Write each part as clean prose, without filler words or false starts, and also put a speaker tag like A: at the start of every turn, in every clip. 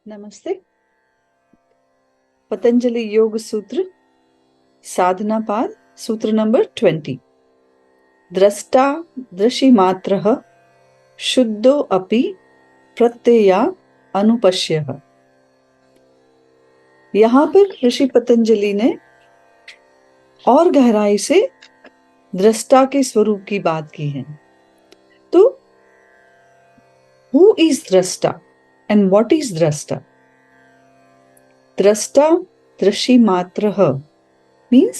A: नमस्ते। पतंजलि योग सूत्र साधना पाद सूत्र नंबर 20। द्रष्टा दृशिमात्रः शुद्धो अपि प्रत्यया अनुपश्यः। यहाँ पर ऋषि पतंजलि ने और गहराई से दृष्टा के स्वरूप की बात की है। तो हु इज दृष्टा एंड व्हाट इज दृष्टा? दृष्टा दृशिमात्रः means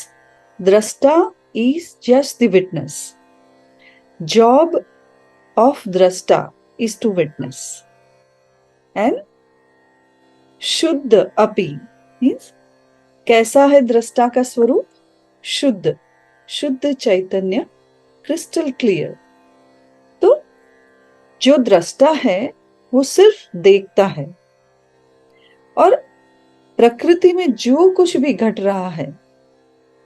A: drashta is just the witness. Job of drashta is to witness. And शुद्ध अपि means कैसा है दृष्टा का स्वरूप? शुद्ध, शुद्ध चैतन्य, क्रिस्टल क्लियर। तो जो दृष्टा है वो सिर्फ देखता है और प्रकृति में जो कुछ भी घट रहा है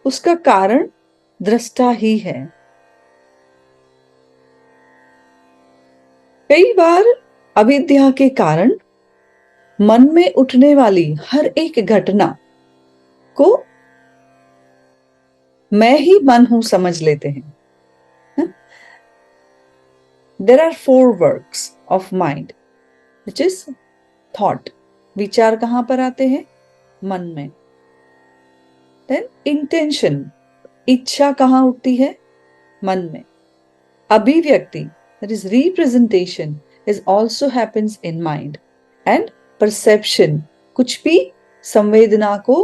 A: उसका कारण दृष्टा ही है। कई बार अविद्या के कारण मन में उठने वाली हर एक घटना को मैं ही मन हूं समझ लेते हैं। There are 4 works of mind, which is thought. विचार कहां पर आते हैं? मन में। Then intention, इच्छा कहां उठती है? मन में। अभिव्यक्ति, that is representation, is also happens in mind. And perception, कुछ भी संवेदना को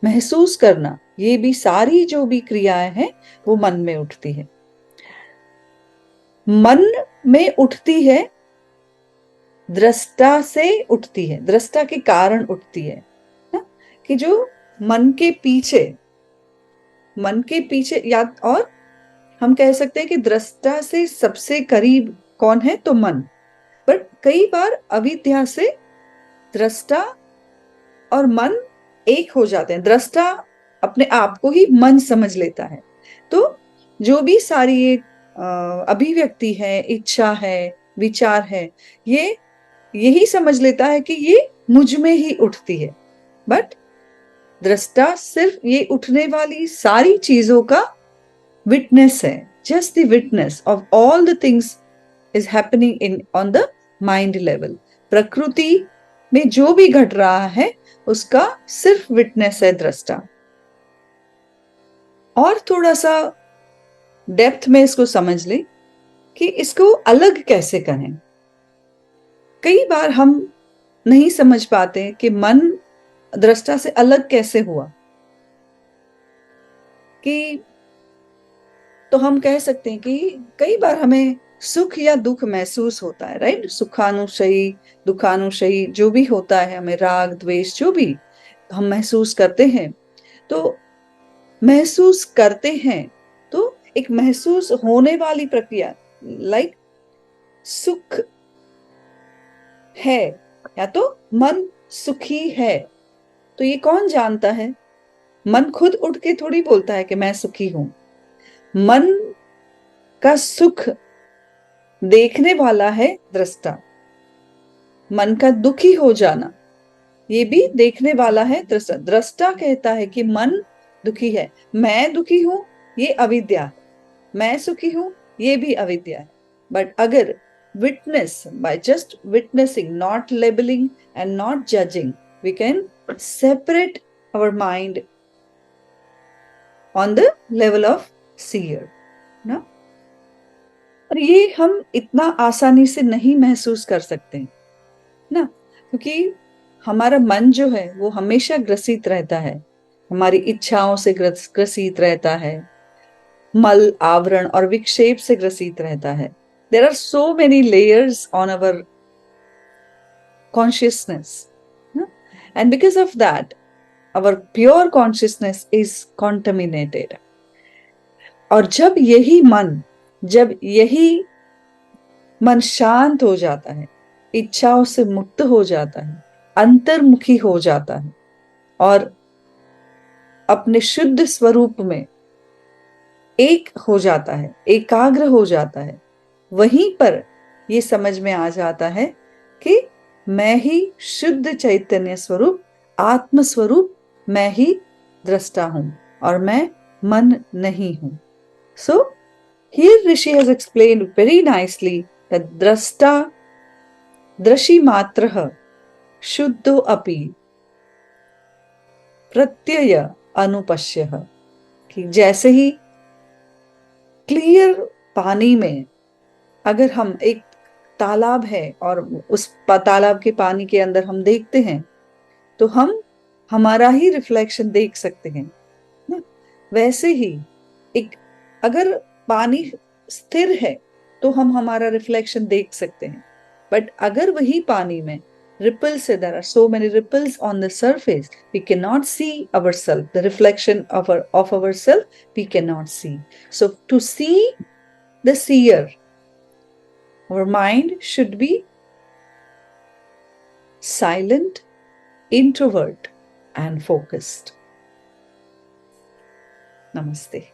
A: महसूस करना, ये भी सारी जो भी क्रियाएं हैं वो मन में उठती है। मन में उठती है, दृष्टा से उठती है, दृष्टा के कारण उठती है ना? कि जो मन के पीछे या और हम कह सकते हैं कि दृष्टा से सबसे करीब कौन है? तो मन। बट कई बार अविद्या से दृष्टा और मन एक हो जाते हैं। दृष्टा अपने आप को ही मन समझ लेता है। तो जो भी सारी ये अभिव्यक्ति है, इच्छा है, विचार है, ये यही समझ लेता है कि ये मुझ में ही उठती है। बट दृष्टा सिर्फ ये उठने वाली सारी चीजों का विटनेस है, just the witness of all the things is happening in on the mind level. प्रकृति में जो भी घट रहा है उसका सिर्फ विटनेस है दृष्टा। और थोड़ा सा डेप्थ में इसको समझ ले कि इसको अलग कैसे करें। कई बार हम नहीं समझ पाते कि मन दृष्टा से अलग कैसे हुआ। कि तो हम कह सकते हैं कि कई बार हमें सुख या दुख महसूस होता है, राइट? सुखानुशयी, दुखानुशयी जो भी होता है, हमें राग द्वेष जो भी हम महसूस करते हैं, तो महसूस करते हैं तो एक महसूस होने वाली प्रक्रिया, लाइक सुख है या तो मन सुखी है, तो ये कौन जानता है? मन खुद उठ के थोड़ी बोलता है कि मैं सुखी हूं। मन का सुख देखने वाला है दृष्टा। मन का दुखी हो जाना ये भी देखने वाला है दृष्टा। दृष्टा कहता है कि मन दुखी है, मैं दुखी हूं, ये अविद्या है। मैं सुखी हूं, ये भी अविद्या है। बट अगर witness, by just witnessing, not labelling and not judging, we can separate our mind on the level of seer ना। और ये हम इतना आसानी से नहीं महसूस कर सकते ना, क्योंकि हमारा मन जो है वो हमेशा ग्रसित रहता है, हमारी इच्छाओं से ग्रसित रहता है, मल, आवरण और विक्षेप से ग्रसित रहता है। There are so many layers on our consciousness, and because of that, our pure consciousness is contaminated. और जब यही मन शांत हो जाता है, इच्छाओं से मुक्त हो जाता है, अंतर्मुखी हो जाता है और अपने शुद्ध स्वरूप में एक हो जाता है, एकाग्र हो जाता है, वहीं पर ये समझ में आ जाता है कि मैं ही शुद्ध चैतन्य स्वरूप, आत्म स्वरूप, मैं ही दृष्टा हूं और मैं मन नहीं हूं. So here Rishi has explained very nicely that drashta drashi matrah शुद्धो अपि प्रत्यय अनुपश्यः, कि जैसे ही क्लियर पानी में अगर हम एक तालाब है और उस तालाब के पानी के अंदर हम देखते हैं तो हम हमारा ही रिफ्लेक्शन देख सकते हैं ना. वैसे ही एक अगर पानी स्थिर है तो हम हमारा रिफ्लेक्शन देख सकते हैं, बट अगर वही पानी में ripples, there are so many ripples on the surface, we cannot see ourselves, the reflection of ourselves we cannot see. So to see the seer, our mind should be silent, introvert and focused. Namaste.